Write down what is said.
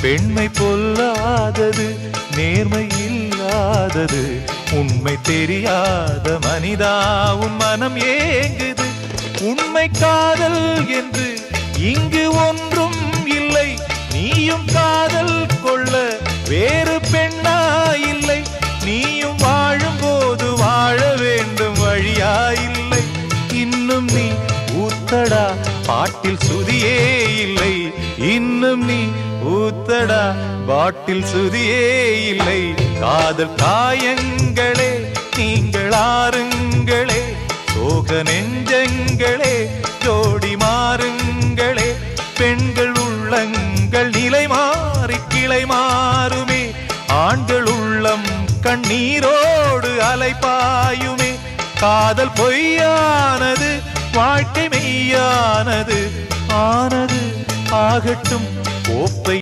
பெண்மை பொல்லாதது, நேர்மை இல்லாதது, உண்மை தெரியாத மனிதா உன் மனம் ஏங்குது. உண்மை காதல் என்று இங்கு ஒன்றும் இல்லை, நீயும் காதல் கொள்ள வேறு பெண்ணா இல்லை. நீயும் வாழும்போது வாழ வேண்டும் வழியா இல்லை. இன்னும் நீ ஊத்தடா பாட்டில் சுதியே இல்லை, இன்னும் நீ ஊத்தடா பாட்டில் சுதியே இல்லை. காதல் காயங்களே நீங்கள் ஆறுங்களே, சோக நெஞ்சங்களே ஜோடி மாறுங்களே. பெண்கள் உள்ளங்கள் நிலை மாறி கிளை மாறுமே, ஆண்கள் உள்ளம் கண்ணீரோடு அலைபாயுமே. காதல் பொய்யானது, வாழ்க்கை மெய்யானது, ஆனது ஆகட்டும் கோப்பை.